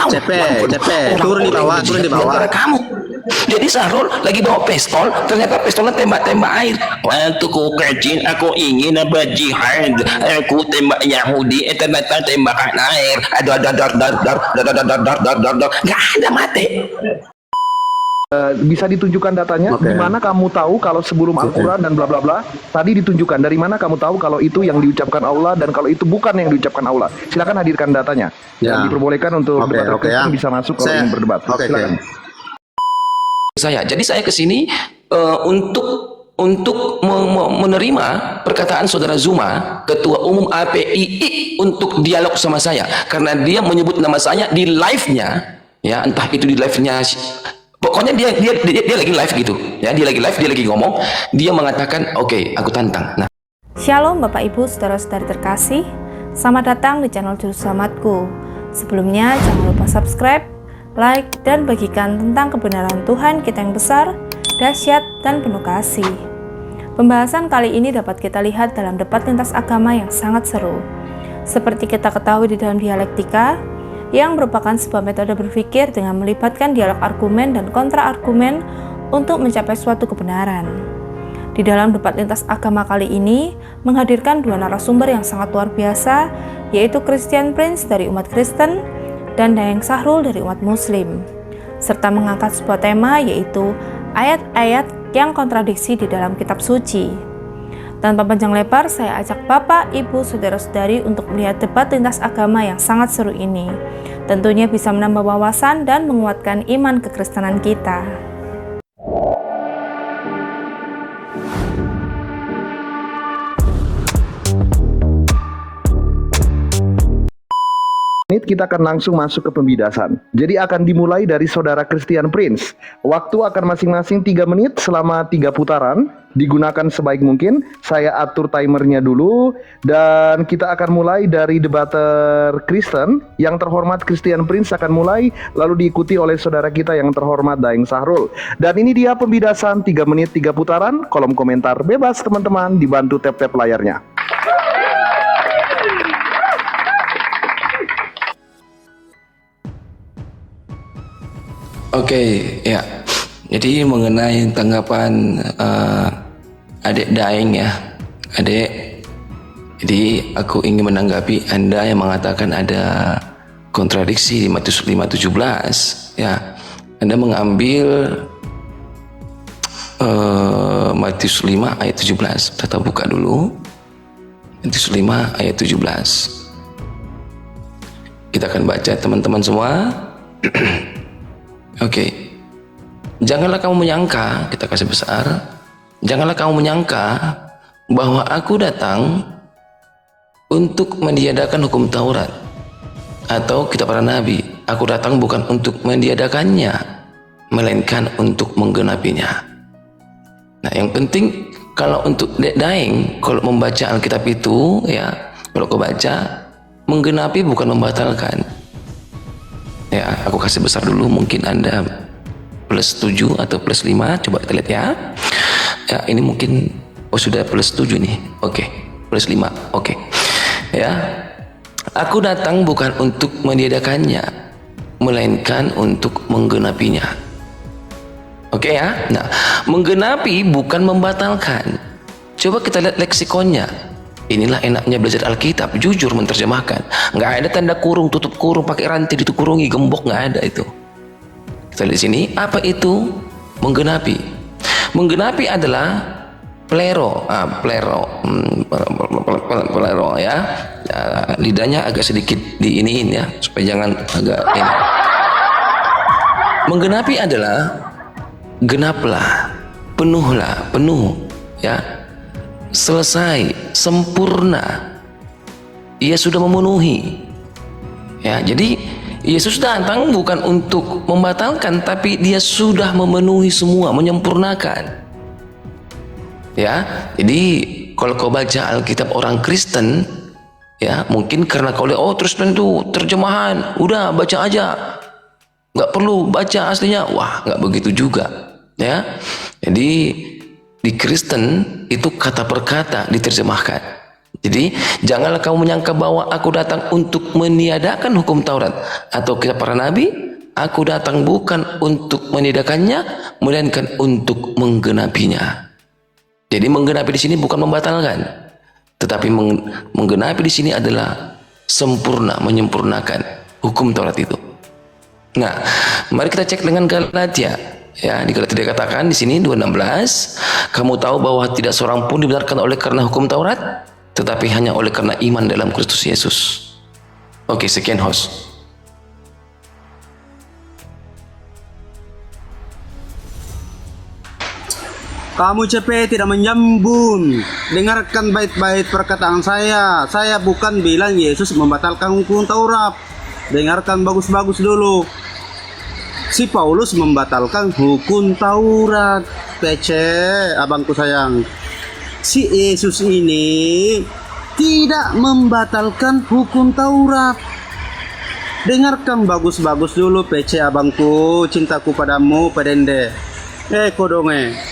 Cepet, turun di bawah, turun di bawah. Kamu. Jadi Sahrul lagi bawa pistol, ternyata pistolnya tembak-tembak air. Waktu ku kecil aku ingin berjihad, aku tembak Yahudi, ternyata tembakan air. Nggak ada mati. Bisa ditunjukkan datanya? Di mana kamu tahu kalau sebelum Al-Quran dan bla bla bla tadi ditunjukkan? Dari mana kamu tahu kalau itu yang diucapkan Allah dan kalau itu bukan yang diucapkan Allah? Silakan hadirkan datanya. Dan diperbolehkan untuk debat Kristen bisa masuk kalau ingin berdebat. Silakan. Jadi saya kesini untuk menerima perkataan saudara Zuma, ketua umum APII, untuk dialog sama saya karena dia menyebut nama saya di live-nya, ya, entah itu di live-nya, pokoknya dia lagi live gitu, ya, dia lagi live, dia lagi ngomong, dia mengatakan oke, aku tantang. Nah, Shalom Bapak Ibu saudara-saudari terkasih, selamat datang di channel Juru Selamatku. Sebelumnya jangan lupa subscribe, like, dan bagikan tentang kebenaran Tuhan kita yang besar, dahsyat, dan penuh kasih. Pembahasan kali ini dapat kita lihat dalam debat lintas agama yang sangat seru. Seperti kita ketahui di dalam dialektika, yang merupakan sebuah metode berpikir dengan melibatkan dialog argumen dan kontra-argumen untuk mencapai suatu kebenaran. Di dalam debat lintas agama kali ini, menghadirkan dua narasumber yang sangat luar biasa, yaitu Christian Prince dari umat Kristen dan Daeng Sahrul dari umat Muslim, serta mengangkat sebuah tema yaitu ayat-ayat yang kontradiksi di dalam kitab suci. Tanpa panjang lebar, saya ajak Bapak, Ibu, Saudara-saudari untuk melihat debat lintas agama yang sangat seru ini. Tentunya bisa menambah wawasan dan menguatkan iman kekristenan kita. Kita akan langsung masuk ke pembidasan. Jadi akan dimulai dari saudara Christian Prince. Waktu akan masing-masing 3 menit selama 3 putaran. Digunakan sebaik mungkin. Saya atur timernya dulu. Dan kita akan mulai dari debater Kristen. Yang terhormat Christian Prince akan mulai. Lalu diikuti oleh saudara kita yang terhormat Daeng Sahrul. Dan ini dia pembidasan 3 menit 3 putaran. Kolom komentar bebas teman-teman. Dibantu tap-tap layarnya. oke, ya. Jadi mengenai tanggapan adik Daeng, ya, adik. Jadi aku ingin menanggapi Anda yang mengatakan ada kontradiksi di Matius 5:17, ya. Anda mengambil Matius 5 ayat 17. Kita buka dulu. Matius 5 ayat 17. Kita akan baca teman-teman semua. Oke. Janganlah kamu menyangka, kita kasih besar. Janganlah kamu menyangka bahwa aku datang untuk meniadakan hukum Taurat atau kitab para nabi. Aku datang bukan untuk meniadakannya, melainkan untuk menggenapinya. Nah, yang penting kalau untuk Daeng, kalau membaca Alkitab itu, ya, kalau kau baca, menggenapi bukan membatalkan. Ya, aku kasih besar dulu, mungkin Anda plus 7 atau plus 5, coba kita lihat, ya. Ya, ini mungkin, sudah plus 7 nih, oke, plus 5, oke. Ya, aku datang bukan untuk meniadakannya, melainkan untuk menggenapinya. Oke, ya. Nah, menggenapi bukan membatalkan. Coba kita lihat leksikonnya. Inilah enaknya belajar Alkitab, jujur menerjemahkan. Nggak ada tanda kurung, tutup kurung, pakai rantai ditukurungi, gembok, nggak ada itu. Kita lihat di sini, apa itu menggenapi? Menggenapi adalah plero, plero, ya. Lidahnya agak sedikit diiniin, ya, supaya jangan agak ini. Menggenapi adalah genaplah, penuh, ya. Selesai, sempurna. Ia sudah memenuhi. Ya, jadi Yesus datang bukan untuk membatalkan, tapi dia sudah memenuhi semua, menyempurnakan. Ya, jadi kalau kau baca Alkitab orang Kristen, ya, mungkin karena kau lihat, oh terus tentu terjemahan, udah baca aja, nggak perlu baca aslinya. Wah, nggak begitu juga, ya. Jadi di Kristen itu kata per kata diterjemahkan, Jadi janganlah kamu menyangka bahwa aku datang untuk meniadakan hukum Taurat atau kitab para nabi. Aku datang bukan untuk meniadakannya, melainkan untuk menggenapinya. Jadi menggenapi di sini bukan membatalkan, tetapi menggenapi di sini adalah sempurna, menyempurnakan hukum Taurat itu. Nah, mari kita cek dengan Galatia. Ya, di Galatia dikatakan di sini 2:16, kamu tahu bahwa tidak seorang pun dibenarkan oleh karena hukum Taurat, tetapi hanya oleh karena iman dalam Kristus Yesus. Oke, sekian host. Kamu CP tidak menyambung. Dengarkan baik-baik perkataan saya. Saya bukan bilang Yesus membatalkan hukum Taurat. Dengarkan bagus-bagus dulu. Si Paulus membatalkan hukum Taurat. PC, abangku sayang. Si Yesus ini tidak membatalkan hukum Taurat. Dengarkan bagus-bagus dulu PC abangku, cintaku padamu, pedende. Kodonge.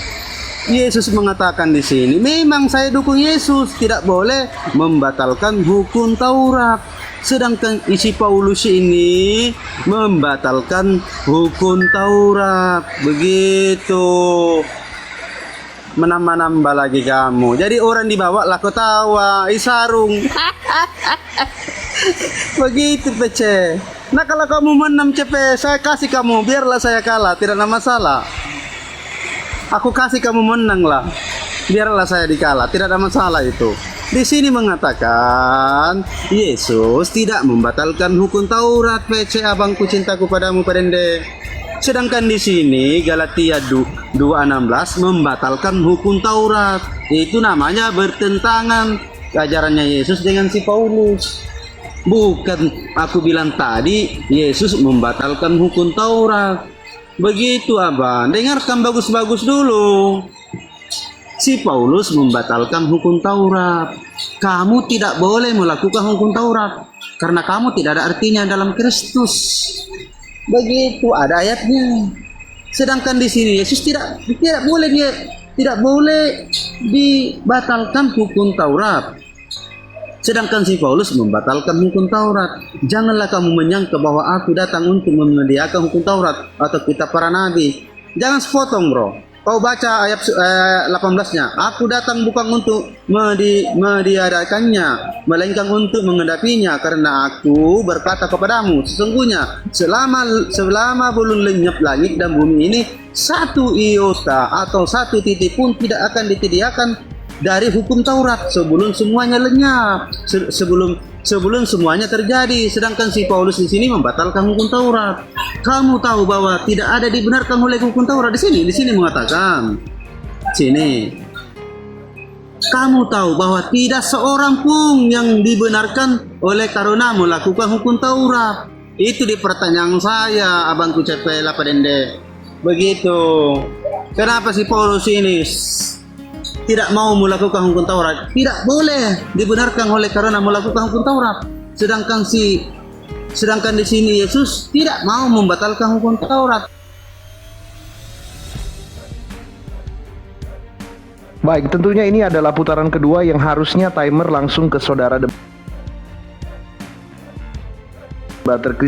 Yesus mengatakan di sini, memang saya dukung Yesus, tidak boleh membatalkan hukum Taurat. Sedangkan isi Paulus ini membatalkan hukum Taurat. Begitu. Menambah-nambah lagi kamu. Jadi orang dibawa lah ketawa, isarung. Begitu PC. Nah kalau kamu menang CP, saya kasih kamu, biarlah saya kalah, tidak ada masalah. Aku kasih kamu menang lah, biarlah saya dikalah, tidak ada masalah itu. Di sini mengatakan Yesus tidak membatalkan hukum Taurat. PC abangku, cintaku padamu, pedende. Sedangkan di sini Galatia 2:16 membatalkan hukum Taurat. Itu namanya bertentangan ajarannya Yesus dengan si Paulus. Bukan aku bilang tadi Yesus membatalkan hukum Taurat. Begitu abang, dengarkan bagus-bagus dulu. Si Paulus membatalkan hukum Taurat. Kamu tidak boleh melakukan hukum Taurat karena kamu tidak ada artinya dalam Kristus. Begitu ada ayatnya. Sedangkan di sini Yesus tidak boleh dibatalkan hukum Taurat. Sedangkan si Paulus membatalkan hukum Taurat. Janganlah kamu menyangka bahwa aku datang untuk menyediakan hukum Taurat atau kitab para nabi. Jangan sepotong bro. Kau baca ayat 18-nya. Aku datang bukan untuk meniadakannya, melainkan untuk mengenapinya. Karena aku berkata kepadamu, sesungguhnya selama belum lenyap langit dan bumi ini, satu iota atau satu titik pun tidak akan disediakan dari hukum Taurat sebelum semuanya lenyap, sebelum semuanya terjadi. Sedangkan si Paulus di sini membatalkan hukum Taurat. Kamu tahu bahwa tidak ada dibenarkan oleh hukum Taurat di sini mengatakan. Sini. Kamu tahu bahwa tidak seorang pun yang dibenarkan oleh karena melakukan hukum Taurat. Itu di pertanyaan saya, abangku CP Lapadende. Begitu. Kenapa si Paulus ini tidak mau melakukan hukum Taurat? Tidak boleh dibenarkan oleh karena melakukan hukum Taurat. Sedangkan di sini Yesus tidak mau membatalkan hukum Taurat. Baik, tentunya ini adalah putaran kedua yang harusnya timer langsung ke saudara debater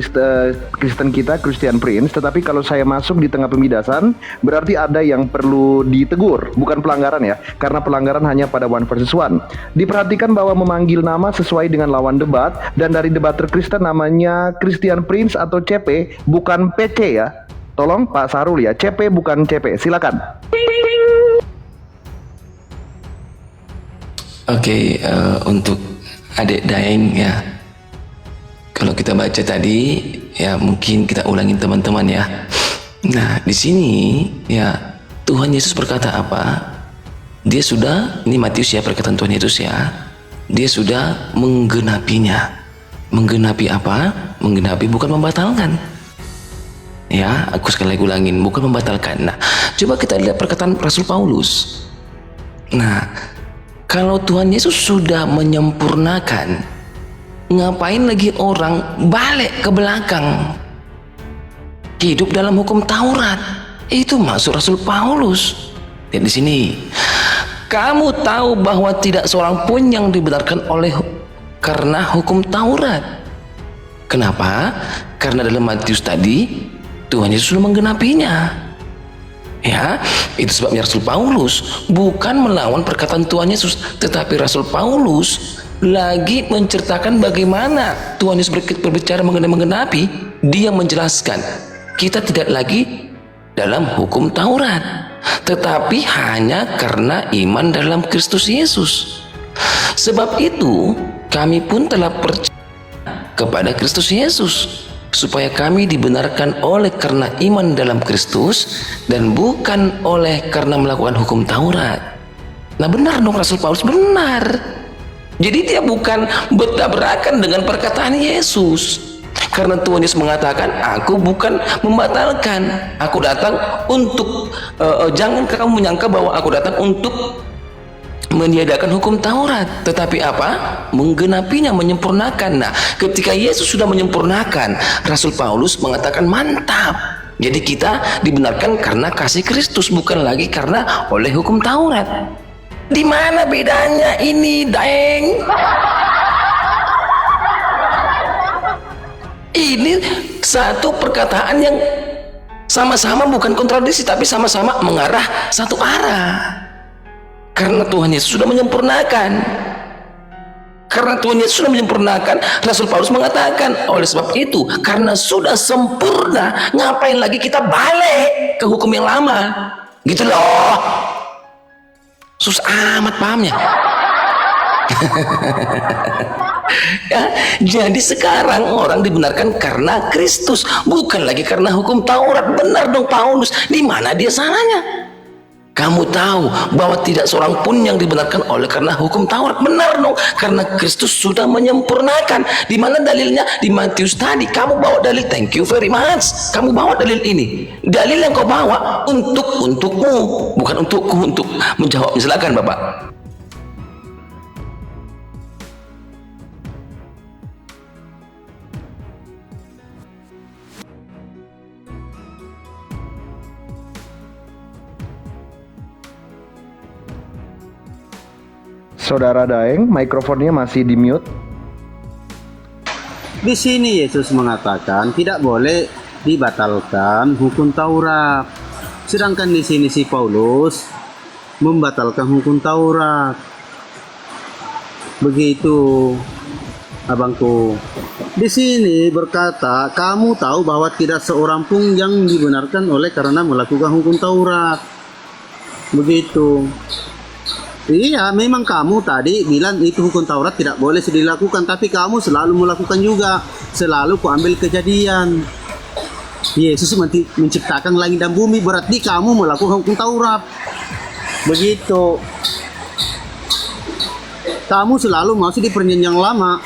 Kristen kita, Christian Prince. Tetapi kalau saya masuk di tengah pembidasan, berarti ada yang perlu ditegur, bukan pelanggaran ya, karena pelanggaran hanya pada 1 versus 1. Diperhatikan bahwa memanggil nama sesuai dengan lawan debat, dan dari debater Kristen namanya Christian Prince atau CP, bukan PC ya. Tolong Pak Sarul ya, CP bukan CP, silakan. Oke, untuk adik Daeng ya, kalau kita baca tadi ya, mungkin kita ulangin teman-teman ya. Nah di sini ya, Tuhan Yesus berkata apa? Dia sudah, ini Matius ya, perkataan Tuhan Yesus ya, dia sudah menggenapinya. Menggenapi apa? Menggenapi bukan membatalkan. Ya, aku sekali lagi ulangin, bukan membatalkan. Nah, coba kita lihat perkataan Rasul Paulus. Nah, kalau Tuhan Yesus sudah menyempurnakan, ngapain lagi orang balik ke belakang? Hidup dalam hukum Taurat. Itu maksud Rasul Paulus. Lihat di sini. Kamu tahu bahwa tidak seorang pun yang dibenarkan karena hukum Taurat. Kenapa? Karena dalam Matius tadi Tuhan Yesus sudah menggenapinya. Ya, itu sebabnya Rasul Paulus bukan melawan perkataan Tuhan Yesus, tetapi Rasul Paulus lagi menceritakan bagaimana Tuhan Yesus berbicara mengenai menggenapi. Dia menjelaskan kita tidak lagi dalam hukum Taurat, tetapi hanya karena iman dalam Kristus Yesus. Sebab itu kami pun telah percaya kepada Kristus Yesus, supaya kami dibenarkan oleh karena iman dalam Kristus dan bukan oleh karena melakukan hukum Taurat. Nah benar dong, Rasul Paulus benar. Jadi dia bukan bertabrakan dengan perkataan Yesus. Karena Tuhan Yesus mengatakan, aku bukan membatalkan, aku datang untuk jangan kamu menyangka bahwa aku datang untuk meniadakan hukum Taurat, tetapi apa? Menggenapinya, menyempurnakan. Nah, ketika Yesus sudah menyempurnakan, Rasul Paulus mengatakan mantap. Jadi kita dibenarkan karena kasih Kristus, bukan lagi karena oleh hukum Taurat. Di mana bedanya ini, Daeng? Ini satu perkataan yang sama-sama bukan kontradiksi, tapi sama-sama mengarah satu arah. Karena Tuhan Yesus sudah menyempurnakan. Karena Tuhan Yesus sudah menyempurnakan, Rasul Paulus mengatakan, oleh sebab itu, karena sudah sempurna, ngapain lagi kita balik ke hukum yang lama? Gitu loh. Susah amat pahamnya. Ya, jadi sekarang orang dibenarkan karena Kristus, bukan lagi karena hukum Taurat. Benar dong Paulus, di mana dia salahnya? Kamu tahu bahwa tidak seorang pun yang dibenarkan oleh karena hukum Taurat. Benar dong, karena Kristus sudah menyempurnakan. Di mana dalilnya? Di Matius tadi kamu bawa dalil. Thank you very much. Kamu bawa dalil ini. Dalil yang kau bawa untukmu, bukan untukku untuk menjawab. Silakan Bapak. Saudara Daeng, mikrofonnya masih di mute. Di sini Yesus mengatakan tidak boleh dibatalkan hukum Taurat. Sedangkan di sini si Paulus membatalkan hukum Taurat. Begitu, abangku. Di sini berkata, kamu tahu bahwa tidak seorang pun yang dibenarkan oleh karena melakukan hukum Taurat. Begitu. Iya, memang kamu tadi bilang itu hukum Taurat tidak boleh dilakukan, tapi kamu selalu melakukan juga. Selalu ku ambil kejadian. Yesus menciptakan langit dan bumi, berarti kamu melakukan hukum Taurat. Begitu. Kamu selalu masuk di perjanjian lama.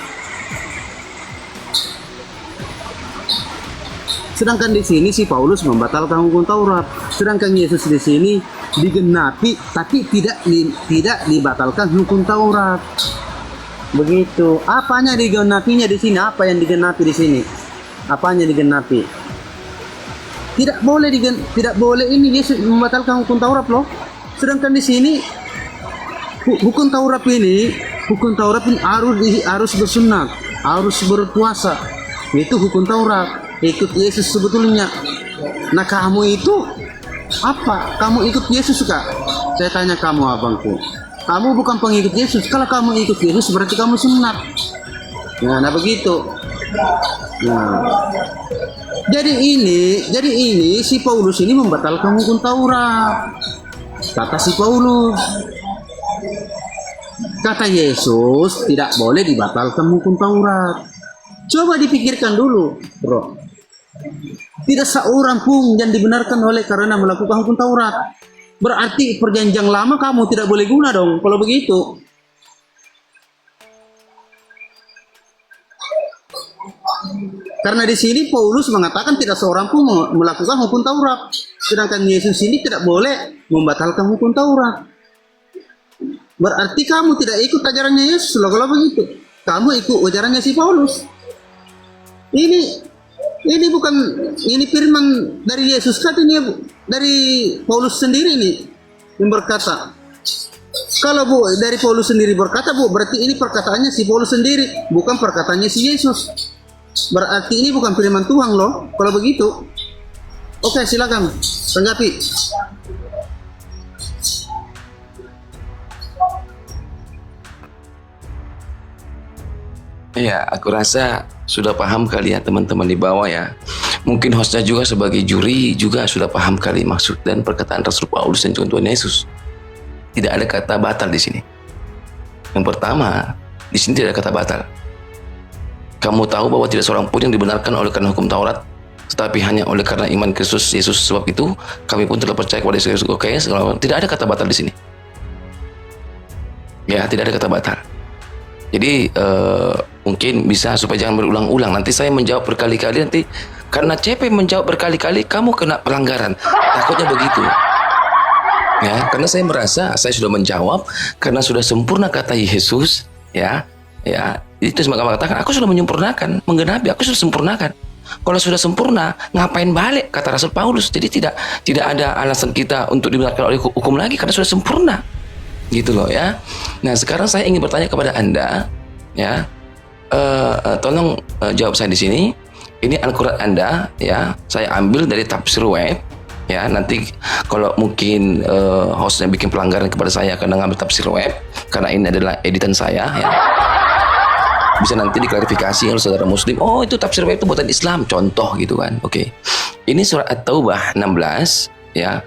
Sedangkan di sini si Paulus membatalkan hukum Taurat. Sedangkan Yesus di sini digenapi, tapi tidak dibatalkan hukum Taurat. Begitu. Apanya digenapinya di sini? Apa yang digenapi di sini? Apanya digenapi? Tidak boleh ini Yesus membatalkan hukum Taurat loh. Sedangkan di sini hukum Taurat ini harus bersunat, harus berpuasa. Itu hukum Taurat. Ikut Yesus sebetulnya. Nah kamu itu apa? Kamu ikut Yesus kak? Saya tanya kamu abangku. Kamu bukan pengikut Yesus. Kalau kamu ikut Yesus berarti kamu sunat. Nah begitu. Nah, jadi ini si Paulus ini membatalkan hukum Taurat. Kata si Paulus. Kata Yesus tidak boleh dibatalkan hukum Taurat. Coba dipikirkan dulu, bro. Tidak seorang pun yang dibenarkan oleh karena melakukan hukum Taurat. Berarti perjanjian lama kamu tidak boleh guna dong kalau begitu. Karena di sini Paulus mengatakan tidak seorang pun melakukan hukum Taurat. Sedangkan Yesus ini tidak boleh membatalkan hukum Taurat. Berarti kamu tidak ikut ajarannya Yesus loh kalau begitu. Kamu ikut ajarannya si Paulus. Ini bukan firman dari Yesus, katanya dari Paulus sendiri nih yang berkata, Kalau Bu dari Paulus sendiri berkata, Bu, berarti ini perkataannya si Paulus sendiri, bukan perkataannya si Yesus. Berarti ini bukan firman Tuhan loh. Kalau begitu, oke, silakan tanggapi. Ya, aku rasa sudah paham kali ya teman-teman di bawah ya. Mungkin hostnya juga sebagai juri juga sudah paham kali maksud dan perkataan Rasul Paulus dan Tuhan Yesus. Tidak ada kata batal di sini. Yang pertama, di sini tidak ada kata batal. Kamu tahu bahwa tidak seorang pun yang dibenarkan oleh karena hukum Taurat, tetapi hanya oleh karena iman Kristus Yesus. Sebab itu, kami pun telah percaya kepada Yesus. Oke, tidak ada kata batal di sini. Ya, tidak ada kata batal. Jadi mungkin bisa supaya jangan berulang-ulang. Nanti saya menjawab berkali-kali, nanti karena CP menjawab berkali-kali kamu kena pelanggaran. Takutnya begitu. Ya, karena saya merasa saya sudah menjawab karena sudah sempurna kata Yesus, ya. Ya, itu semua katakan aku sudah menyempurnakan, menggenapi, aku sudah sempurnakan. Kalau sudah sempurna, ngapain balik kata Rasul Paulus? Jadi tidak ada alasan kita untuk dibenarkan oleh hukum lagi karena sudah sempurna. Gitu loh ya. Nah, sekarang saya ingin bertanya kepada Anda, ya. Tolong jawab saya di sini. Ini Al-Qur'an Anda, ya. Saya ambil dari tafsir web, ya. Nanti kalau mungkin hostnya bikin pelanggaran kepada saya karena ngambil tafsir web, karena ini adalah editan saya, ya. Bisa nanti diklarifikasi oleh saudara muslim, oh itu tafsir web itu buatan Islam, contoh gitu kan. Oke. Ini surat At-Taubah 16, ya.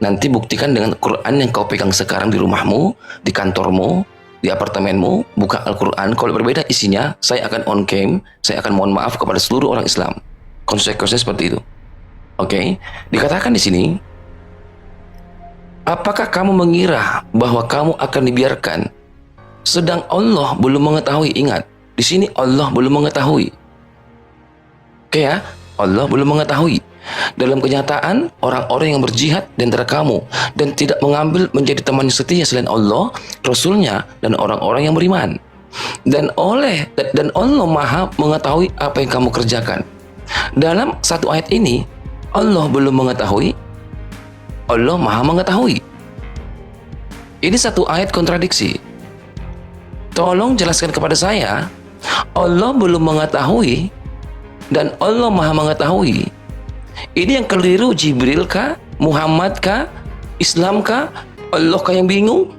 Nanti buktikan dengan Quran yang kau pegang sekarang di rumahmu, di kantormu, di apartemenmu, buka Al-Quran. Kalau berbeda isinya, saya akan on cam, saya akan mohon maaf kepada seluruh orang Islam. Konsekuensinya seperti itu. Oke. Dikatakan di sini, apakah kamu mengira bahwa kamu akan dibiarkan sedang Allah belum mengetahui? Ingat, di sini Allah belum mengetahui. Oke ya, Allah belum mengetahui. Dalam kenyataan, orang-orang yang berjihad di antara kamu dan tidak mengambil menjadi teman setia selain Allah, Rasulnya, dan orang-orang yang beriman. Dan Allah Maha mengetahui apa yang kamu kerjakan. Dalam satu ayat ini, Allah belum mengetahui, Allah Maha mengetahui. Ini satu ayat kontradiksi. Tolong jelaskan kepada saya, Allah belum mengetahui dan Allah Maha mengetahui. Ini yang keliru, Jibril kah? Muhammad kah? Islam kah? Allah kah yang bingung?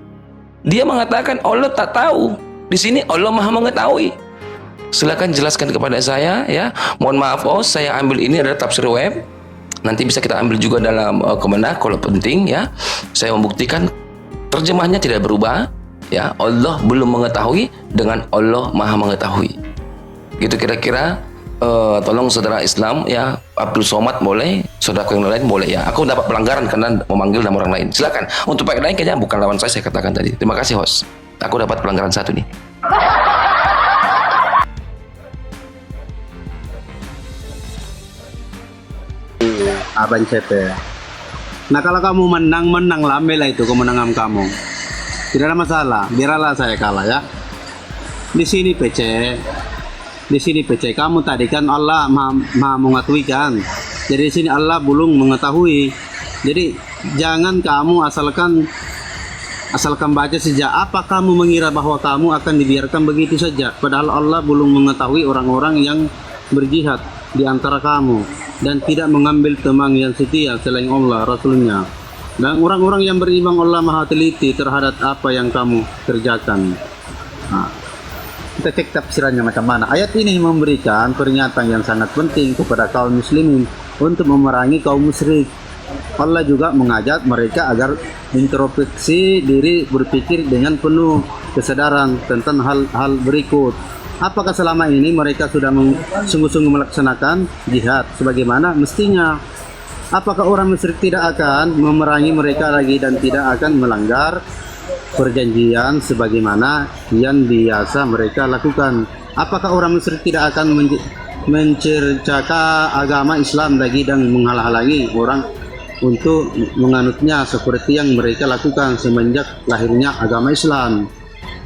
Dia mengatakan Allah tak tahu. Di sini Allah Maha mengetahui. Silakan jelaskan kepada saya, ya. Mohon maaf, saya ambil ini adalah tafsir web. Nanti bisa kita ambil juga dalam Kemenak kalau penting, ya. Saya membuktikan terjemahnya tidak berubah, ya. Allah belum mengetahui dengan Allah Maha mengetahui. Gitu kira-kira. Tolong saudara Islam, ya, Abdul Somad boleh, saudaraku yang lain boleh, ya. Aku dapat pelanggaran karena memanggil nama orang lain. Silakan. Untuk baik lain kayaknya bukan lawan saya katakan tadi. Terima kasih host. Aku dapat pelanggaran satu nih. Abang CP. Nah, kalau kamu menang lah, ambillah itu kemenangan kamu. Tidak ada masalah. Biarlah saya kalah, ya. Di sini PC, kamu tadi kan Allah maha mengetahui kan. Jadi di sini Allah belum mengetahui. Jadi jangan kamu asalkan baca saja. Apa kamu mengira bahwa kamu akan dibiarkan begitu saja? Padahal Allah belum mengetahui orang-orang yang berjihad di antara kamu dan tidak mengambil teman yang setia selain Allah, Rasulnya. Dan orang-orang yang beriman, Allah maha teliti terhadap apa yang kamu kerjakan. Nah, kita cek tafsirannya macam mana. Ayat ini memberikan peringatan yang sangat penting kepada kaum muslimin untuk memerangi kaum musyrik. Allah juga mengajak mereka agar introspeksi diri, berpikir dengan penuh kesadaran tentang hal-hal berikut. Apakah selama ini mereka sudah sungguh-sungguh melaksanakan jihad sebagaimana mestinya? Apakah orang musyrik tidak akan memerangi mereka lagi dan tidak akan melanggar perjanjian sebagaimana yang biasa mereka lakukan? Apakah orang musyrik tidak akan mencercakan agama Islam lagi dan menghalang-halangi orang untuk menganutnya seperti yang mereka lakukan semenjak lahirnya agama Islam?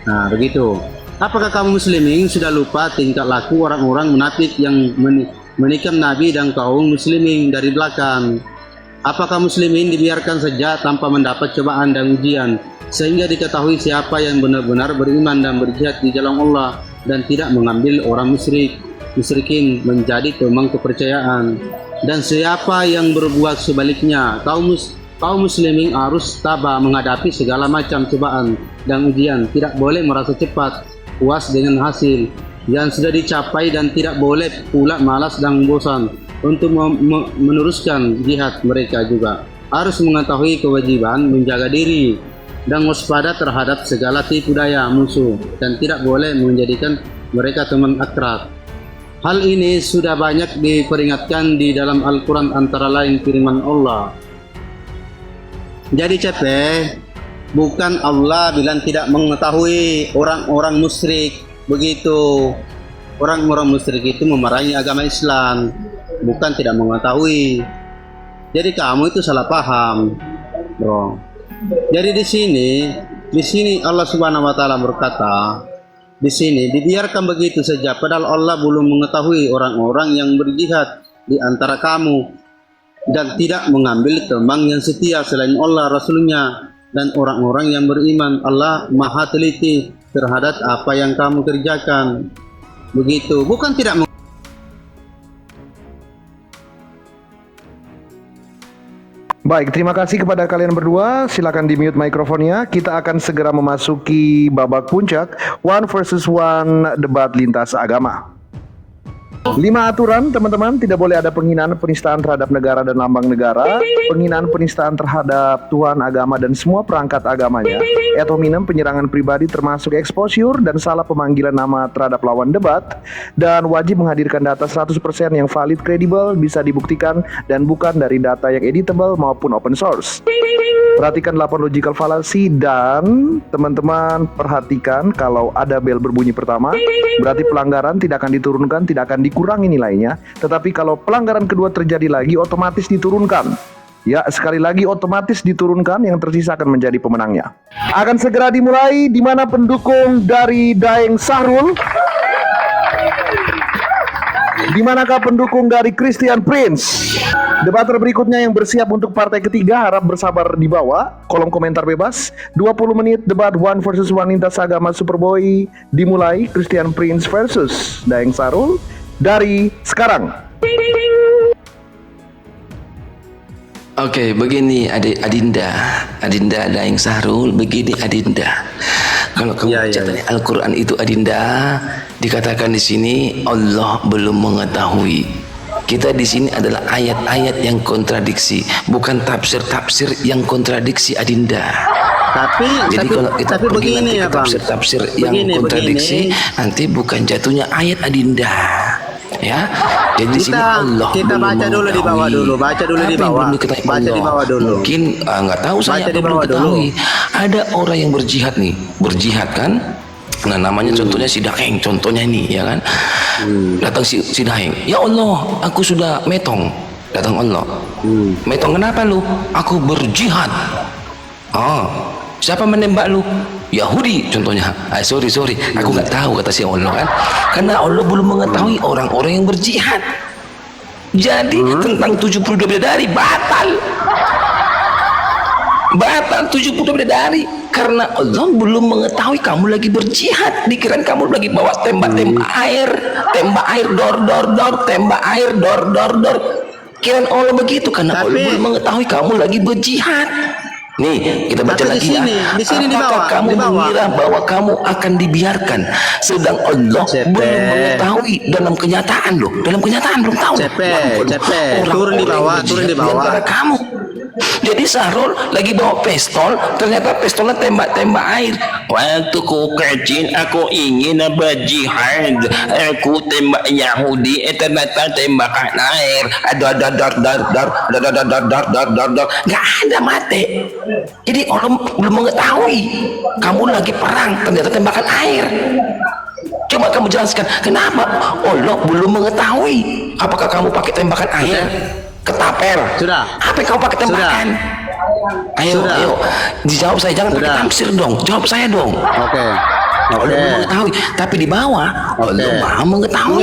Nah, begitu. Apakah kaum muslimin sudah lupa tingkah laku orang-orang munafik yang menikam Nabi dan kaum muslimin dari belakang? Apakah muslimin dibiarkan saja tanpa mendapat cobaan dan ujian sehingga diketahui siapa yang benar-benar beriman dan berjihad di jalan Allah dan tidak mengambil orang musyrikin menjadi teman kepercayaan. Dan siapa yang berbuat sebaliknya, kaum muslimin harus tabah menghadapi segala macam cobaan dan ujian, tidak boleh merasa cepat puas dengan hasil yang sudah dicapai dan tidak boleh pula malas dan bosan untuk meneruskan jihad. Mereka juga harus mengetahui kewajiban menjaga diri dan waspada terhadap segala tipu daya musuh dan tidak boleh menjadikan mereka teman akrab. Hal ini sudah banyak diperingatkan di dalam Al-Quran, antara lain firman Allah. Jadi bukan Allah bilang tidak mengetahui orang-orang musyrik begitu. Orang-orang musyrik itu memerangi agama Islam, bukan tidak mengetahui. Jadi kamu itu salah paham, bro. Jadi di sini Allah Subhanahu wa taala berkata, di sini dibiarkan begitu saja padahal Allah belum mengetahui orang-orang yang berjihad di antara kamu dan tidak mengambil teman yang setia selain Allah, Rasulnya, dan orang-orang yang beriman. Allah maha teliti terhadap apa yang kamu kerjakan. Begitu, bukan tidak Baik, terima kasih kepada kalian berdua. Silakan di mute mikrofonnya. Kita akan segera memasuki babak puncak one versus one debat lintas agama. 5 aturan, teman-teman. Tidak boleh ada penghinaan, penistaan terhadap negara dan lambang negara, penghinaan, penistaan terhadap Tuhan, agama, dan semua perangkat agamanya, ad hominem, penyerangan pribadi termasuk exposure dan salah pemanggilan nama terhadap lawan debat, dan wajib menghadirkan data 100% yang valid, kredibel, bisa dibuktikan, dan bukan dari data yang editable maupun open source. Perhatikan 8 logical fallacy, dan teman-teman perhatikan kalau ada bel berbunyi pertama, berarti pelanggaran tidak akan diturunkan, tidak akan dikurangi nilainya, tetapi kalau pelanggaran kedua terjadi lagi, otomatis diturunkan. Ya, sekali lagi otomatis diturunkan, yang tersisa akan menjadi pemenangnya. Akan segera dimulai, di mana pendukung dari Daeng Sahrul? Di manakah pendukung dari Christian Prince? Debater berikutnya yang bersiap untuk partai ketiga harap bersabar di bawah. Kolom komentar bebas. 20 menit debat one versus one lintas agama Superboy dimulai. Christian Prince versus Daeng Sahrul dari sekarang. Oke, begini Adinda Daeng Sahrul, begini Adinda. Kalau kamu baca dari Al-Quran itu Adinda, dikatakan di sini Allah belum mengetahui. Kita di sini adalah ayat-ayat yang kontradiksi, bukan tafsir-tafsir yang kontradiksi Adinda. Jadi kalau kita pergi nanti ke tafsir-tafsir yang kontradiksi, nanti bukan jatuhnya ayat Adinda. Ya, jadi di sini Allah kita baca dulu di bawah dulu, baca dulu di bawah, baca di bawah dulu. Mungkin nggak tahu saya apa belum ketahui. Ada orang yang berjihad nih, berjihad kan? Nah namanya contohnya si Daeng, contohnya ini ya kan? Datang si Daeng, ya Allah, aku sudah metong. Datang Allah, metong kenapa lu? Aku berjihad. Siapa menembak lu? Yahudi contohnya. Sorry, aku nggak tahu, kata si Allah kan, karena Allah belum mengetahui orang-orang yang berjihad. Jadi tentang 72 bidadari batal 72 bidadari, karena Allah belum mengetahui kamu lagi berjihad. Dikirain kamu lagi bawa tembak air, dor, tembak air, dor. Kirain Allah begitu, karena Allah belum mengetahui kamu lagi berjihad. Nih, kita baca lagi ya. Di sini di bawah, kamu mengira bahwa kamu akan dibiarkan, sedang Allah belum mengetahui dalam kenyataan loh. Dalam kenyataan belum tahu. Turun di bawah. Kamu. Jadi Sahrul lagi bawa pistol, ternyata pistolnya tembak air. Waktu ku kecil aku ingin berjihad, aku tembak Yahudi, ternyata tembakan air. Nggak ada mati. Jadi orang belum mengetahui kamu lagi perang, ternyata tembakan air. Coba kamu jelaskan kenapa Allah belum mengetahui. Apakah kamu pakai tembakan air? Ketapel. Sudah. Apa yang kamu pakai tembakan? Ayo, dijawab saya, jangan pakai tafsir dong. Jawab saya dong. Oke. Allah belum mengetahui. Tapi di bawah Allah Maha mengetahui.